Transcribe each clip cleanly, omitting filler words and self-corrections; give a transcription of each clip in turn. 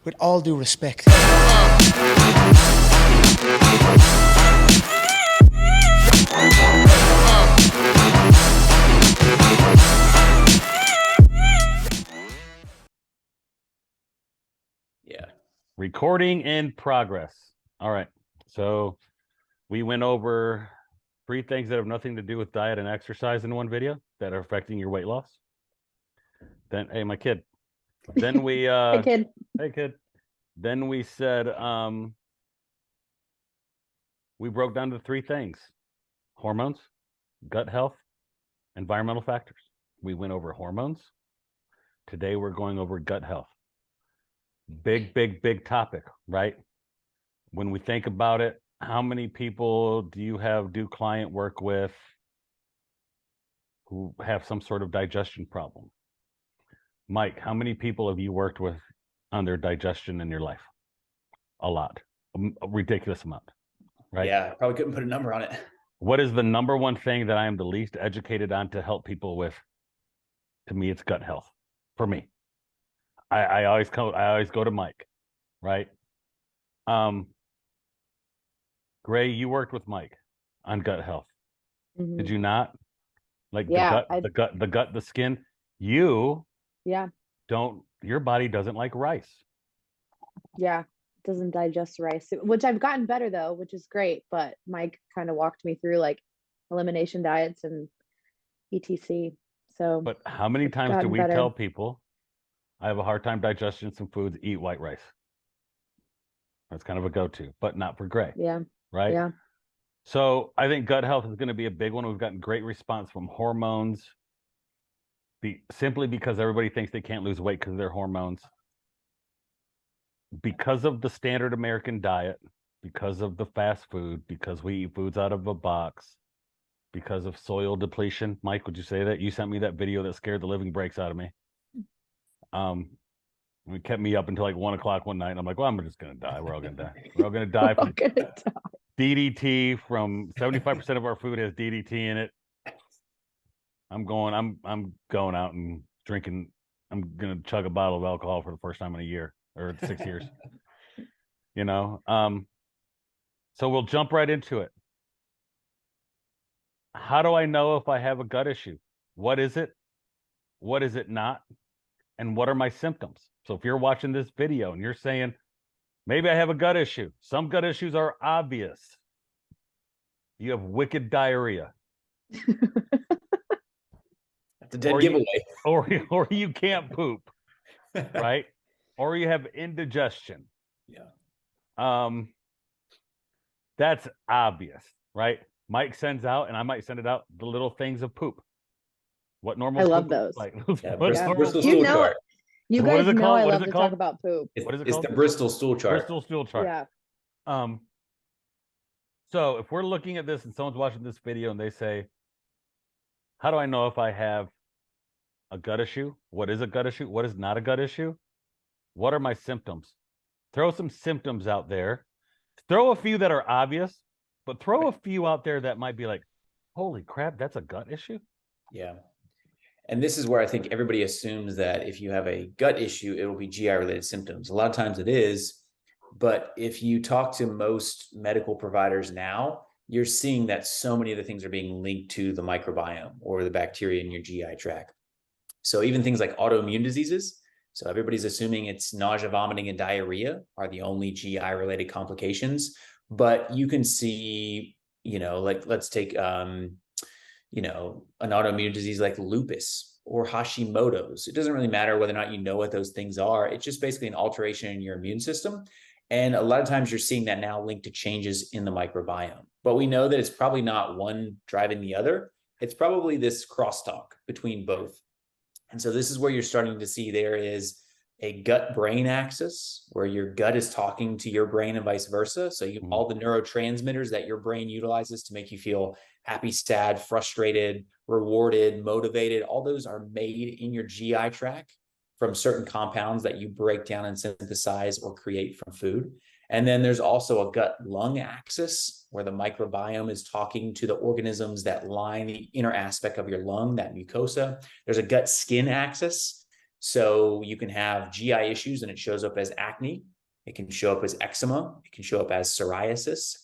with all due respect. Yeah. Recording in progress. All right. So we went over 3 things that have nothing to do with diet and exercise in one video that are affecting your weight loss. Then, hey, my kid. Then we Hey, kid. Hey, kid. Then we said we broke down to 3 things: hormones, gut health, environmental factors. We went over hormones. Today we're going over gut health. Big topic, right? When we think about it, how many people do you do client work with who have some sort of digestion problem? Mike, how many people have you worked with on their digestion in your life? A lot. A ridiculous amount, right? Yeah, I probably couldn't put a number on it. What is the number one thing that I am the least educated on to help people with? To me, it's gut health. For me, I always go to Mike, right? Gray, you worked with Mike on gut health. Mm-hmm. Did you not? Like Yeah, the gut, the skin. You don't. Your body doesn't like rice. Yeah, it doesn't digest rice, which I've gotten better though, which is great. But Mike kind of walked me through like elimination diets and etc. So, but how many times do we tell people, I have a hard time digesting some foods, eat white rice? That's kind of a go-to, but not for Gray. Yeah. Right? Yeah. So I think gut health is going to be a big one. We've gotten great response from hormones, simply because everybody thinks they can't lose weight because of their hormones. Because of the standard American diet, because of the fast food, because we eat foods out of a box, because of soil depletion. Mike, would you say that? You sent me that video that scared the living breaks out of me. It kept me up until like 1 o'clock one night. And I'm like, well, I'm just going to die. We're all going to die. We're all going to die from DDT. From 75% of our food has DDT in it. I'm going out and drinking. I'm going to chug a bottle of alcohol for the first time in a year or 6 years. You know? So we'll jump right into it. How do I know if I have a gut issue? What is it? What is it not? And what are my symptoms? So if you're watching this video and you're saying, maybe I have a gut issue. Some gut issues are obvious. You have wicked diarrhea. That's a dead giveaway. Or you can't poop, right? Or you have indigestion. Yeah. That's obvious, right? Mike sends out, and I might send it out, the little things of poop. What normal? I love those. Like, yeah, Bristol stool chart. You guys know I love to talk about poop. What is it called? It's the Bristol stool chart. Bristol stool chart. Yeah. So if we're looking at this and someone's watching this video and they say, how do I know if I have a gut issue? What is a gut issue? What is not a gut issue? What are my symptoms? Throw some symptoms out there. Throw a few that are obvious, but throw a few out there that might be like, holy crap, that's a gut issue? Yeah. And this is where I think everybody assumes that if you have a gut issue, it will be GI related symptoms. A lot of times it is, but if you talk to most medical providers now, you're seeing that so many of the things are being linked to the microbiome or the bacteria in your GI tract. So even things like autoimmune diseases. So everybody's assuming it's nausea, vomiting, and diarrhea are the only GI related complications, but you can see, like let's take, an autoimmune disease like lupus or Hashimoto's. It doesn't really matter whether or not you know what those things are. It's just basically an alteration in your immune system. And a lot of times you're seeing that now linked to changes in the microbiome. But we know that it's probably not one driving the other. It's probably this crosstalk between both. And so this is where you're starting to see there is a gut-brain axis where your gut is talking to your brain and vice versa. So all the neurotransmitters that your brain utilizes to make you feel happy, sad, frustrated, rewarded, motivated, all those are made in your GI tract from certain compounds that you break down and synthesize or create from food. And then there's also a gut-lung axis where the microbiome is talking to the organisms that line the inner aspect of your lung, that mucosa. There's a gut-skin axis. So you can have GI issues and it shows up as acne. It can show up as eczema. It can show up as psoriasis.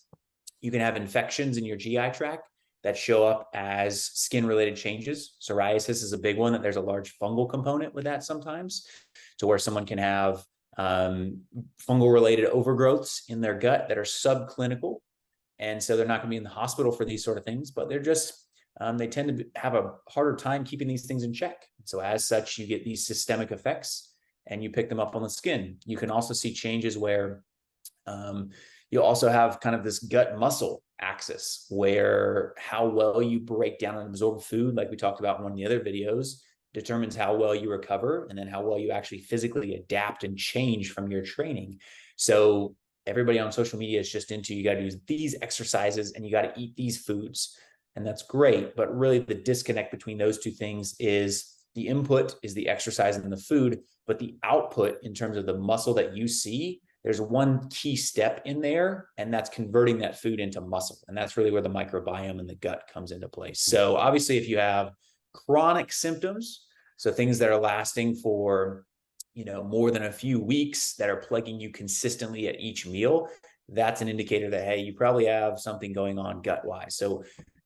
You can have infections in your GI tract that show up as skin-related changes. Psoriasis is a big one, that there's a large fungal component with that sometimes, to where someone can have fungal-related overgrowths in their gut that are subclinical. And so they're not going to be in the hospital for these sort of things, but they're just, they tend to have a harder time keeping these things in check. So as such, you get these systemic effects and you pick them up on the skin. You can also see changes where you'll also have kind of this gut muscle axis, where how well you break down and absorb food, like we talked about in one of the other videos, determines how well you recover, and then how well you actually physically adapt and change from your training. So everybody on social media is just into, you got to do these exercises and you got to eat these foods. And that's great. But really the disconnect between those two things is the input is the exercise and the food, but the output in terms of the muscle that you see, there's one key step in there, and that's converting that food into muscle. And that's really where the microbiome and the gut comes into place. So obviously if you have chronic symptoms, so things that are lasting for, you know, more than a few weeks, that are plaguing you consistently at each meal, that's an indicator that, hey, you probably have something going on gut-wise. So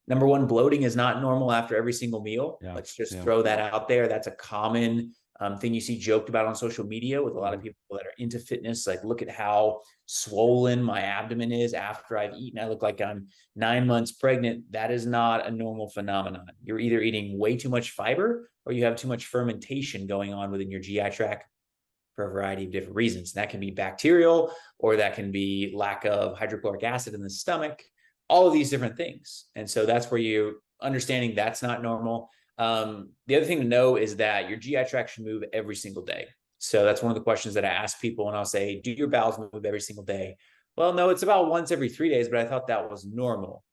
number one, bloating is not normal after every single meal. Yeah, let's just throw that out there. That's a common thing you see joked about on social media with a lot of people that are into fitness. Like, look at how swollen my abdomen is after I've eaten. I look like I'm 9 months pregnant. That is not a normal phenomenon. You're either eating way too much fiber or you have too much fermentation going on within your GI tract for a variety of different reasons. That can be bacterial, or that can be lack of hydrochloric acid in the stomach, all of these different things. And so that's where you're understanding that's not normal. The other thing to know is that your GI tract should move every single day. So that's one of the questions that I ask people when I'll say, do your bowels move every single day? Well, no, it's about once every 3 days, but I thought that was normal.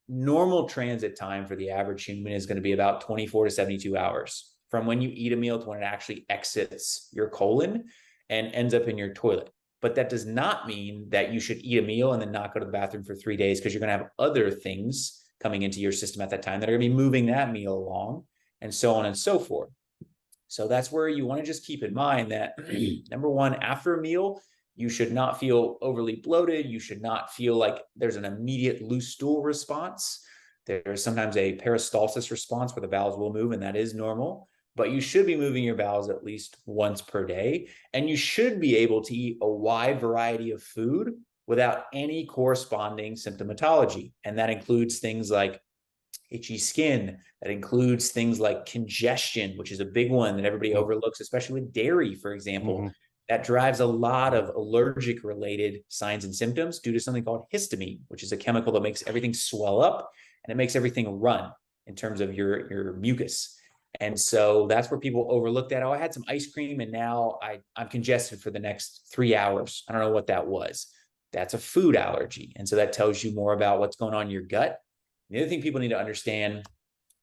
Normal transit time for the average human is going to be about 24 to 72 hours from when you eat a meal to when it actually exits your colon and ends up in your toilet. But that does not mean that you should eat a meal and then not go to the bathroom for 3 days, because you're going to have other things coming into your system at that time that are going to be moving that meal along, and so on and so forth. So that's where you want to just keep in mind that number one, after a meal, you should not feel overly bloated. You should not feel like there's an immediate loose stool response. There's sometimes a peristalsis response where the bowels will move, and that is normal. But you should be moving your bowels at least once per day. And you should be able to eat a wide variety of food without any corresponding symptomatology. And that includes things like itchy skin. That includes things like congestion, which is a big one that everybody overlooks, especially with dairy, for example. That drives a lot of allergic related signs and symptoms due to something called histamine, which is a chemical that makes everything swell up and it makes everything run in terms of your mucus. And so that's where people overlook that. Oh, I had some ice cream and now I'm congested for the next 3 hours. I don't know what that was. That's a food allergy. And so that tells you more about what's going on in your gut. The other thing people need to understand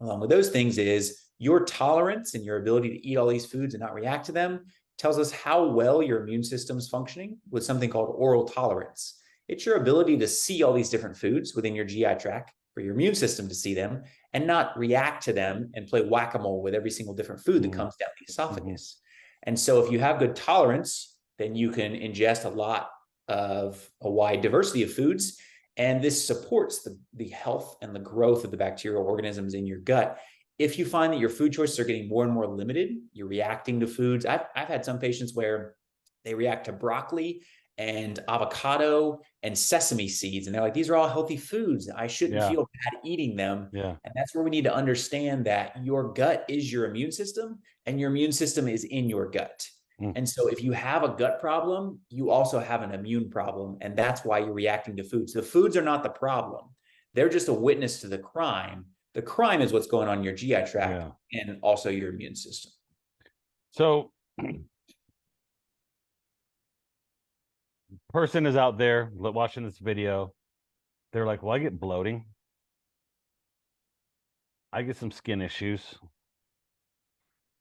along with those things is your tolerance and your ability to eat all these foods and not react to them tells us how well your immune system is functioning with something called oral tolerance. It's your ability to see all these different foods within your GI tract, for your immune system to see them and not react to them and play whack-a-mole with every single different food that comes down the esophagus. And so if you have good tolerance, then you can ingest a lot of a wide diversity of foods. And this supports the health and the growth of the bacterial organisms in your gut. If you find that your food choices are getting more and more limited, you're reacting to foods. I've had some patients where they react to broccoli and avocado and sesame seeds. And they're like, these are all healthy foods. I shouldn't feel bad eating them. And that's where we need to understand that your gut is your immune system and your immune system is in your gut. And so if you have a gut problem, you also have an immune problem. And that's why you're reacting to foods. The foods are not the problem. They're just a witness to the crime. The crime is what's going on in your GI tract and also your immune system. So person is out there watching this video. They're like, well, I get bloating. I get some skin issues.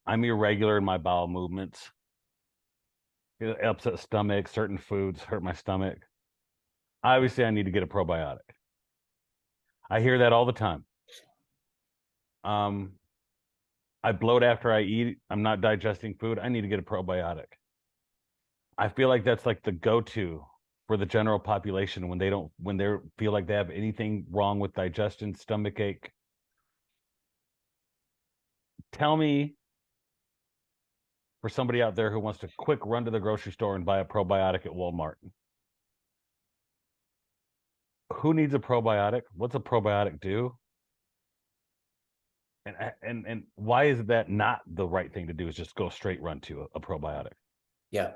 I'm irregular in my bowel movements. It upset stomach. Certain foods hurt my stomach. Obviously, I need to get a probiotic. I hear that all the time. I bloat after I eat. I'm not digesting food. I need to get a probiotic. I feel like that's like the go-to for the general population when they feel like they have anything wrong with digestion, stomach ache. Tell me, for somebody out there who wants to quick run to the grocery store and buy a probiotic at Walmart, who needs a probiotic? What's a probiotic do? And why is that not the right thing to do? Is just go straight run to a probiotic? Yeah.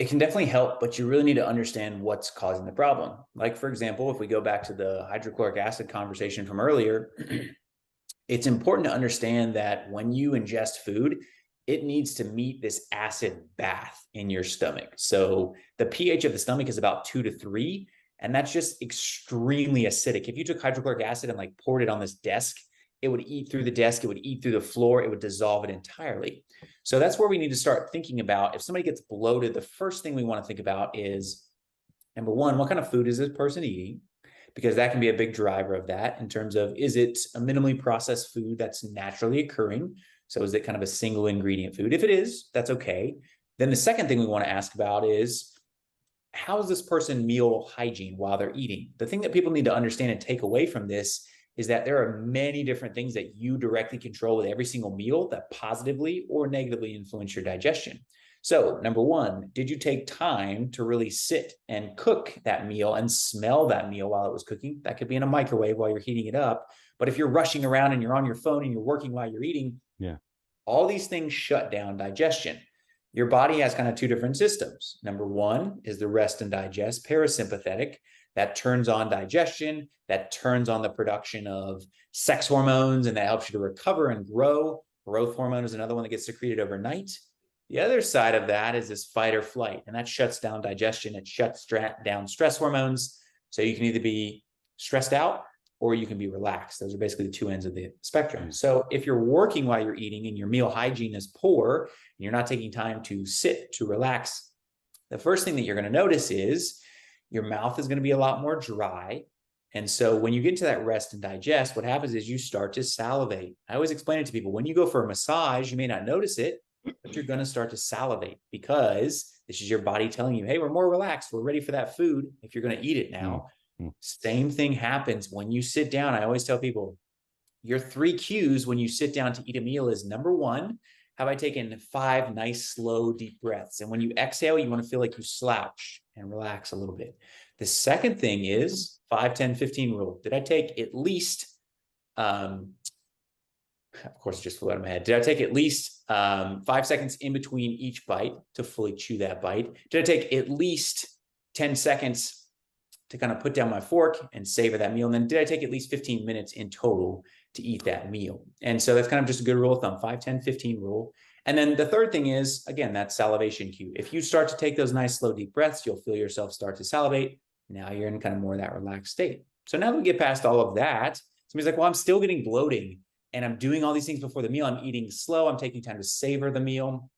It can definitely help, but you really need to understand what's causing the problem. Like, for example, if we go back to the hydrochloric acid conversation from earlier, it's important to understand that when you ingest food, it needs to meet this acid bath in your stomach. So the pH of the stomach is about 2 to 3, and that's just extremely acidic. If you took hydrochloric acid and like poured it on this desk, it would eat through the desk, it would eat through the floor, it would dissolve it entirely. So that's where we need to start thinking about, if somebody gets bloated, the first thing we want to think about is, number one, what kind of food is this person eating? Because that can be a big driver of that in terms of, is it a minimally processed food that's naturally occurring? So is it kind of a single ingredient food? If it is, that's okay. Then the second thing we want to ask about is, how is this person meal hygiene while they're eating? The thing that people need to understand and take away from this is that there are many different things that you directly control with every single meal that positively or negatively influence your digestion. So number one, did you take time to really sit and cook that meal and smell that meal while it was cooking? That could be in a microwave while you're heating it up. But if you're rushing around and you're on your phone and you're working while you're eating, all these things shut down digestion. Your body has kind of two different systems. Number one is the rest and digest parasympathetic. That turns on digestion, that turns on the production of sex hormones, and that helps you to recover and grow. Growth hormone is another one that gets secreted overnight. The other side of that is this fight or flight, and that shuts down digestion. It shuts down stress hormones. So you can either be stressed out or you can be relaxed. Those are basically the two ends of the spectrum. So if you're working while you're eating and your meal hygiene is poor, and you're not taking time to sit, to relax, the first thing that you're going to notice is your mouth is going to be a lot more dry. And so when you get into that rest and digest, what happens is you start to salivate. I always explain it to people. When you go for a massage, you may not notice it, but you're going to start to salivate because this is your body telling you, hey, we're more relaxed. We're ready for that food if you're going to eat it now. Same thing happens when you sit down. I always tell people, your 3 cues when you sit down to eat a meal is, number one, have I taken 5 nice, slow, deep breaths? And when you exhale, you want to feel like you slouch and relax a little bit. The second thing is 5, 10, 15 rule. Did I take at least, of course, it just flew out of my head. Did I take at least 5 seconds in between each bite to fully chew that bite? Did I take at least 10 seconds to kind of put down my fork and savor that meal? And then did I take at least 15 minutes in total to eat that meal? And so that's kind of just a good rule of thumb, 5, 10, 15 rule. And then the third thing is, again, that salivation cue. If you start to take those nice, slow, deep breaths, you'll feel yourself start to salivate. Now you're in kind of more of that relaxed state. So now that we get past all of that, somebody's like, well, I'm still getting bloating and I'm doing all these things before the meal. I'm eating slow. I'm taking time to savor the meal.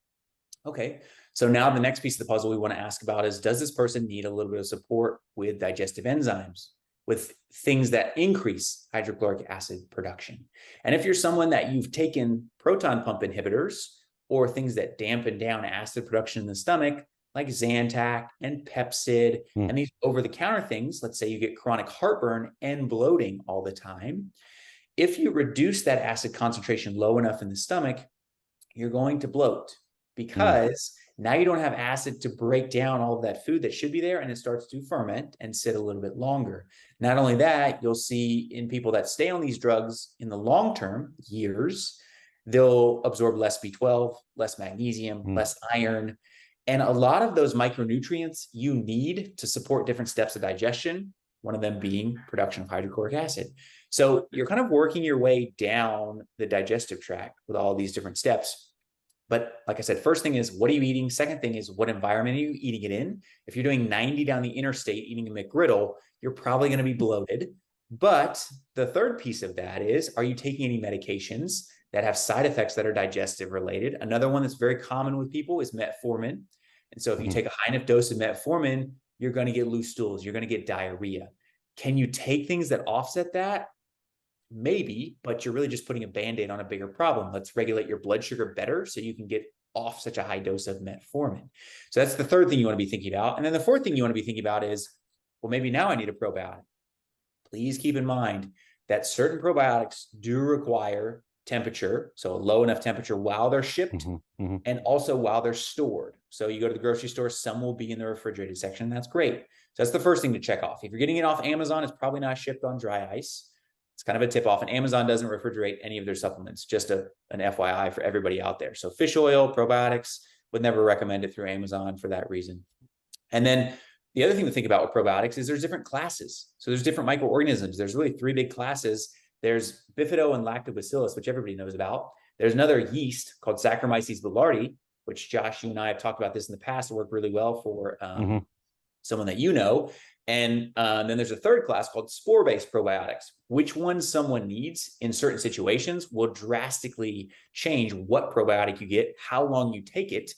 Okay. So now the next piece of the puzzle we want to ask about is, does this person need a little bit of support with digestive enzymes, with things that increase hydrochloric acid production? And if you're someone that you've taken proton pump inhibitors or things that dampen down acid production in the stomach, like Zantac and Pepcid, and these over-the-counter things, let's say you get chronic heartburn and bloating all the time, if you reduce that acid concentration low enough in the stomach, you're going to bloat, because now you don't have acid to break down all of that food that should be there, and it starts to ferment and sit a little bit longer. Not only that, you'll see in people that stay on these drugs in the long term, years, they'll absorb less B12, less magnesium, less iron, and a lot of those micronutrients you need to support different steps of digestion, one of them being production of hydrochloric acid. So you're kind of working your way down the digestive tract with all these different steps. But like I said, first thing is, what are you eating? Second thing is, what environment are you eating it in? If you're doing 90 down the interstate eating a McGriddle, you're probably going to be bloated. But the third piece of that is, are you taking any medications that have side effects that are digestive related? Another one that's very common with people is metformin. And so if you take a high enough dose of metformin, you're going to get loose stools. You're going to get diarrhea. Can you take things that offset that? Maybe, but you're really just putting a Band-Aid on a bigger problem. Let's regulate your blood sugar better so you can get off such a high dose of metformin. So that's the third thing you want to be thinking about. And then the fourth thing you want to be thinking about is, well, maybe now I need a probiotic. Please keep in mind that certain probiotics do require temperature, so a low enough temperature while they're shipped, and also while they're stored. So you go to the grocery store, some will be in the refrigerated section, and that's great. So that's the first thing to check off. If you're getting it off Amazon, it's probably not shipped on dry ice. It's kind of a tip off, and Amazon doesn't refrigerate any of their supplements, just an FYI for everybody out there. So fish oil, probiotics, would never recommend it through Amazon for that reason. And then the other thing to think about with probiotics is there's different classes. So there's different microorganisms. There's really 3 big classes. There's Bifido and Lactobacillus, which everybody knows about. There's another yeast called Saccharomyces boulardii, which Josh, you and I have talked about this in the past. It worked really well for someone that you know. And then there's a third class called spore-based probiotics. Which one someone needs in certain situations will drastically change what probiotic you get, how long you take it,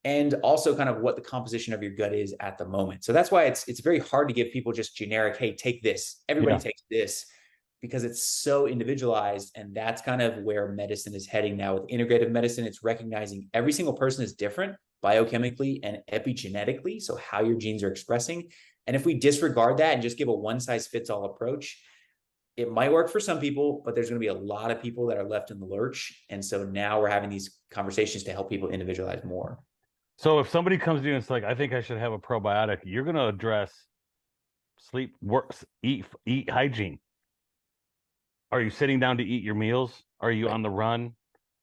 and also kind of what the composition of your gut is at the moment. So that's why it's very hard to give people just generic, hey, take this. Everybody takes this, because it's so individualized. And that's kind of where medicine is heading now with integrative medicine. It's recognizing every single person is different biochemically and epigenetically, so how your genes are expressing. And if we disregard that and just give a one-size-fits-all approach, it might work for some people, but there's going to be a lot of people that are left in the lurch. And so now we're having these conversations to help people individualize more. So if somebody comes to you and it's like, I think I should have a probiotic, you're going to address sleep, work, eat hygiene. Are you sitting down to eat your meals? Are you on the run?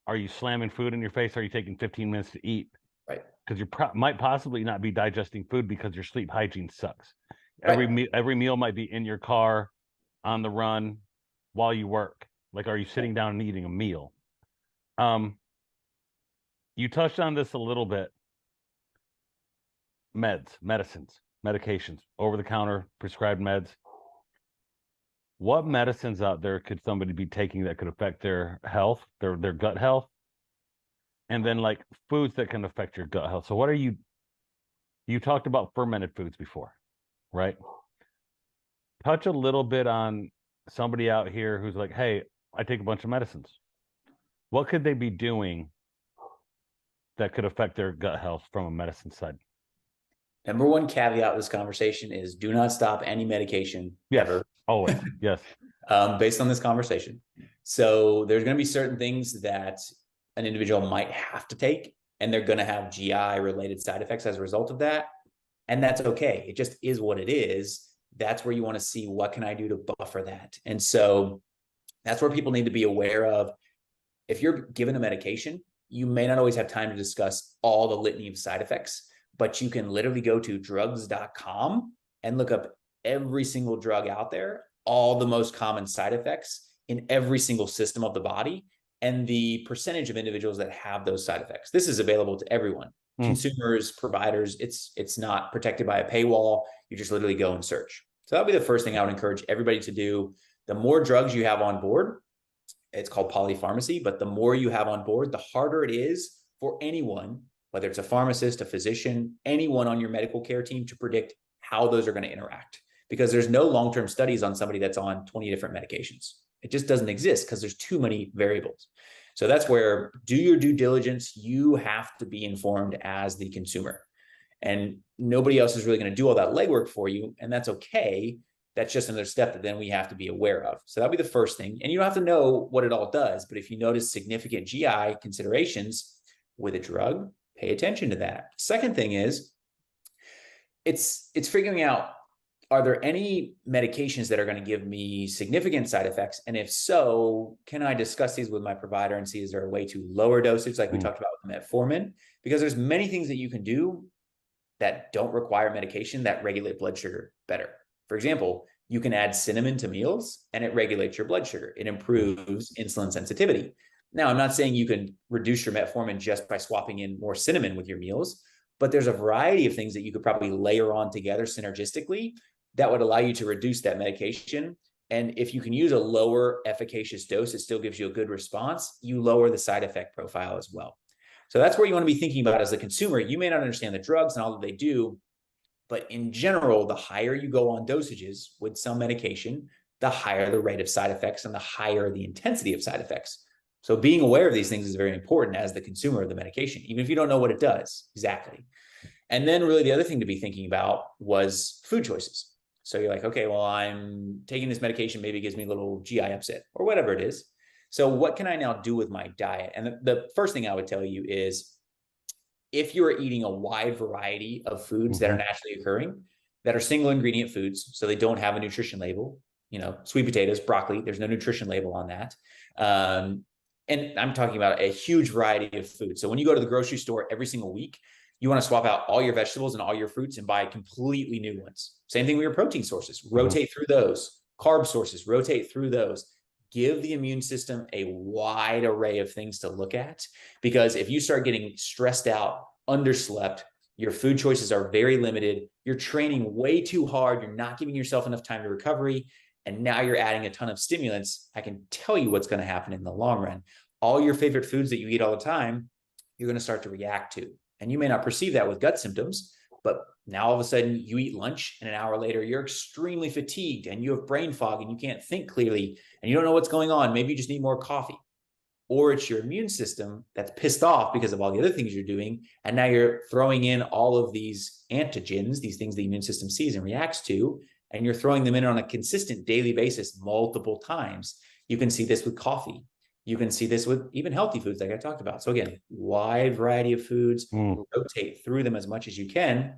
Are you slamming food in your face? Are you taking 15 minutes to eat? Right. Because you might possibly not be digesting food because your sleep hygiene sucks. Right. Every meal might be in your car, on the run, while you work. Like, are you sitting down and eating a meal? You touched on this a little bit. Medicines, medications, over-the-counter prescribed meds. What medicines out there could somebody be taking that could affect their health, their gut health? And then like foods that can affect your gut health. So what are you talked about fermented foods before, right? Touch a little bit on somebody out here who's like, hey, I take a bunch of medicines. What could they be doing that could affect their gut health from a medicine side? Number one caveat of this conversation is do not stop any medication ever. Always. Yes. Based on this conversation. So there's going to be certain things that an individual might have to take, and they're going to have GI related side effects as a result of that. And that's okay. It just is what it is. That's where you want to see what can I do to buffer that. And so that's where people need to be aware of. If you're given a medication, you may not always have time to discuss all the litany of side effects, but you can literally go to drugs.com and look up every single drug out there, all the most common side effects in every single system of the body, and the percentage of individuals that have those side effects. This is available to everyone, consumers, providers. It's not protected by a paywall. You just literally go and search. So that'll be the first thing I would encourage everybody to do. The more drugs you have on board, it's called polypharmacy, but the more you have on board, the harder it is for anyone, whether it's a pharmacist, a physician, anyone on your medical care team, to predict how those are going to interact, because there's no long-term studies on somebody that's on 20 different medications. It just doesn't exist because there's too many variables. So that's where do your due diligence. You have to be informed as the consumer, and nobody else is really going to do all that legwork for you. And that's okay. That's just another step that then we have to be aware of. So that'll be the first thing. And you don't have to know what it all does, but if you notice significant GI considerations with a drug, pay attention to that. Second thing is it's figuring out, are there any medications that are going to give me significant side effects? And if so, can I discuss these with my provider and see, is there a way to lower dosage like we talked about with metformin? Because there's many things that you can do that don't require medication that regulate blood sugar better. For example, you can add cinnamon to meals and it regulates your blood sugar. It improves insulin sensitivity. Now, I'm not saying you can reduce your metformin just by swapping in more cinnamon with your meals, but there's a variety of things that you could probably layer on together synergistically that would allow you to reduce that medication. And if you can use a lower efficacious dose, it still gives you a good response. You lower the side effect profile as well. So that's where you want to be thinking about as a consumer. You may not understand the drugs and all that they do, but in general, the higher you go on dosages with some medication, the higher the rate of side effects and the higher the intensity of side effects. So being aware of these things is very important as the consumer of the medication, even if you don't know what it does exactly. And then really the other thing to be thinking about was food choices. So you're like, okay, well, I'm taking this medication, maybe it gives me a little GI upset or whatever it is. So what can I now do with my diet? And the first thing I would tell you is, if you're eating a wide variety of foods that are naturally occurring, that are single ingredient foods, so they don't have a nutrition label, sweet potatoes, broccoli, there's no nutrition label on that. And I'm talking about a huge variety of food. So when you go to the grocery store every single week, you want to swap out all your vegetables and all your fruits and buy completely new ones. Same thing with your protein sources, rotate through those. Carb sources, rotate through those. Give the immune system a wide array of things to look at, because if you start getting stressed out, underslept, your food choices are very limited, you're training way too hard, you're not giving yourself enough time to recovery, and now you're adding a ton of stimulants, I can tell you what's going to happen in the long run. All your favorite foods that you eat all the time, you're going to start to react to. And you may not perceive that with gut symptoms, but now all of a sudden you eat lunch and an hour later you're extremely fatigued and you have brain fog and you can't think clearly and you don't know what's going on. Maybe you just need more coffee. Or it's your immune system that's pissed off because of all the other things you're doing. And now you're throwing in all of these antigens, these things the immune system sees and reacts to, and you're throwing them in on a consistent daily basis multiple times. You can see this with coffee. You can see this with even healthy foods like I talked about. So again, wide variety of foods, rotate through them as much as you can.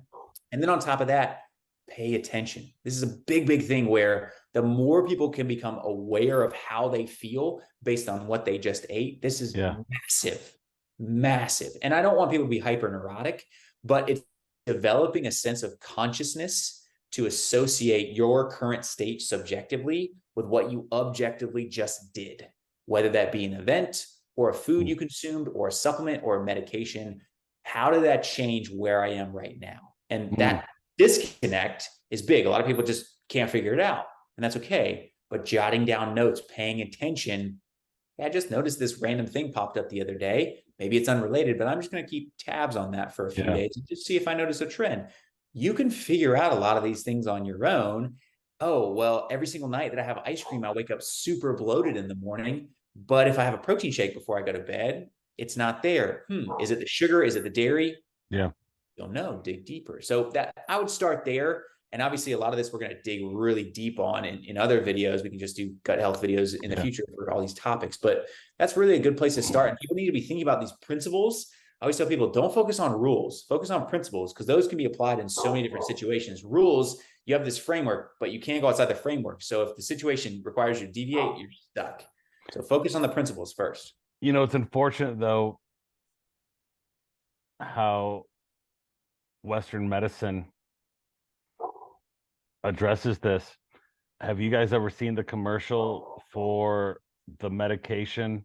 And then on top of that, pay attention. This is a big, big thing where the more people can become aware of how they feel based on what they just ate, this is massive, massive. And I don't want people to be hyper neurotic, but it's developing a sense of consciousness to associate your current state subjectively with what you objectively just did, whether that be an event or a food you consumed or a supplement or a medication. How did that change where I am right now? And that disconnect is big. A lot of people just can't figure it out, and that's okay. But jotting down notes, paying attention. I just noticed this random thing popped up the other day. Maybe it's unrelated, but I'm just going to keep tabs on that for a few days and just see if I notice a trend. You can figure out a lot of these things on your own. Oh, well, every single night that I have ice cream, I wake up super bloated in the morning. But if I have a protein shake before I go to bed, it's not there. Is it the sugar? Is it the dairy? Yeah. You'll know, dig deeper. So that I would start there. And obviously a lot of this we're going to dig really deep on in other videos. We can just do gut health videos in the future for all these topics, but that's really a good place to start. And people need to be thinking about these principles. I always tell people, don't focus on rules, focus on principles, because those can be applied in so many different situations. Rules, you have this framework, but you can't go outside the framework. So if the situation requires you to deviate, you're stuck. So focus on the principles first. It's unfortunate though, how Western medicine addresses this. Have you guys ever seen the commercial for the medication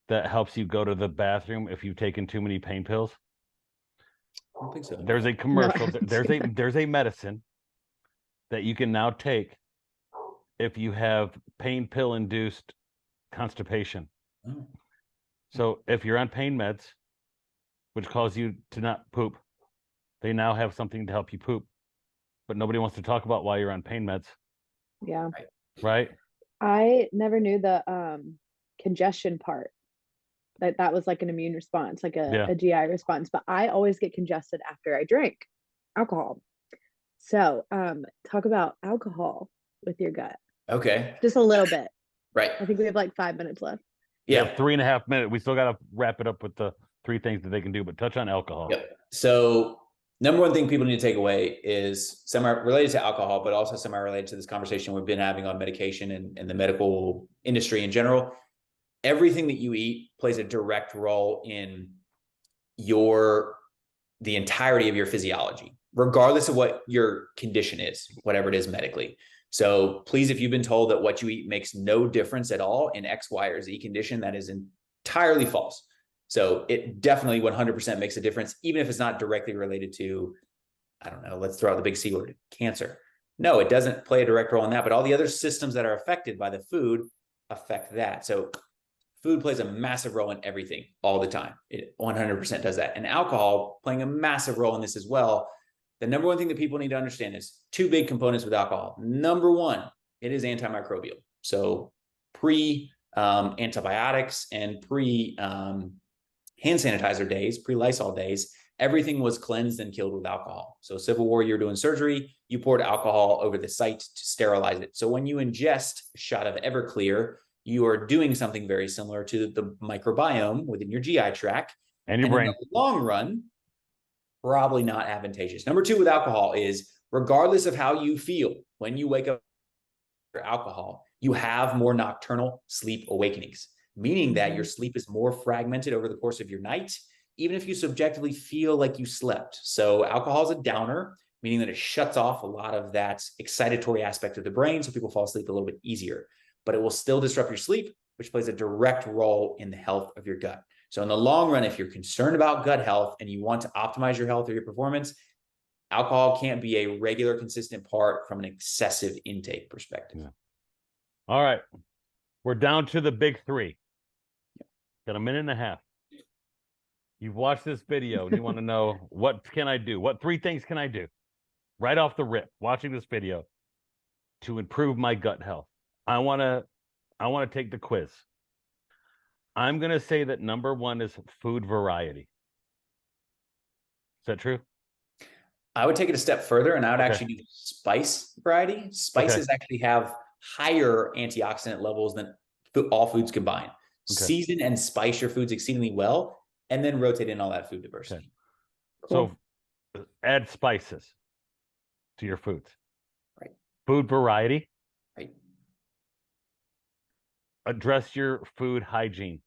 that helps you go to the bathroom if you've taken too many pain pills? I don't think so. There's a commercial. There's a medicine that you can now take if you have pain pill induced constipation. So if you're on pain meds, which cause you to not poop, they now have something to help you poop. But nobody wants to talk about why you're on pain meds. Yeah. Right? I never knew the congestion part. That was like an immune response, like a GI response. But I always get congested after I drink alcohol. So talk about alcohol with your gut. Okay. Just a little bit. Right. I think we have like 5 minutes left. Yeah. 3.5 minutes. We still got to wrap it up with the 3 things that they can do, but touch on alcohol. Yep. So number one thing people need to take away is semi-related to alcohol, but also semi-related to this conversation we've been having on medication and the medical industry in general. Everything that you eat plays a direct role in the entirety of your physiology, regardless of what your condition is, whatever it is medically. So please, if you've been told that what you eat makes no difference at all in X, Y, or Z condition, that is entirely false. So it definitely 100% makes a difference, even if it's not directly related to, I don't know, let's throw out the big C word, cancer. No, it doesn't play a direct role in that, but all the other systems that are affected by the food affect that. So food plays a massive role in everything all the time. It 100% does that. And alcohol playing a massive role in this as well. The number one thing that people need to understand is 2 big components with alcohol. Number one, it is antimicrobial. So pre antibiotics and pre hand sanitizer days, pre Lysol days, everything was cleansed and killed with alcohol. So Civil War, you're doing surgery, you poured alcohol over the site to sterilize it. So when you ingest a shot of Everclear, you are doing something very similar to the microbiome within your GI tract. And your brain. In the long run, probably not advantageous. Number two with alcohol is, regardless of how you feel when you wake up for alcohol, you have more nocturnal sleep awakenings, meaning that your sleep is more fragmented over the course of your night, even if you subjectively feel like you slept. So alcohol is a downer, meaning that it shuts off a lot of that excitatory aspect of the brain, so people fall asleep a little bit easier. But it will still disrupt your sleep, which plays a direct role in the health of your gut. So in the long run, if you're concerned about gut health and you want to optimize your health or your performance, alcohol can't be a regular, consistent part from an excessive intake perspective. Yeah. All right. We're down to the big three. Got a minute and a half. You've watched this video and you want to know, what can I do? What 3 things can I do right off the rip, watching this video, to improve my gut health? I want to take the quiz. I'm going to say that number 1 is food variety. Is that true? I would take it a step further, and I would actually do spice variety. Spices actually have higher antioxidant levels than all foods combined. Season and spice your foods exceedingly well, and then rotate in all that food diversity. Cool. So add spices to your foods. Right. Food variety. Right. Address your food hygiene.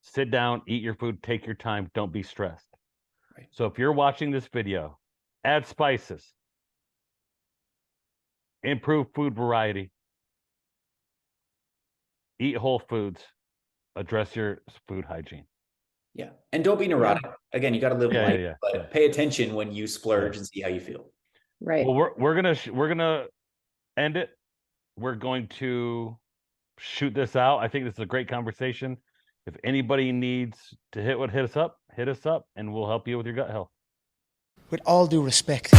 Sit down, eat your food, take your time, don't be stressed. Right. So if you're watching this video, add spices, improve food variety, eat whole foods, address your food hygiene. Yeah. And don't be neurotic. Again, you got to live life, but pay attention when you splurge and see how you feel. Right. Well, we're gonna end it. We're going to shoot this out. I think this is a great conversation. If anybody needs to hit us up, and we'll help you with your gut health. With all due respect.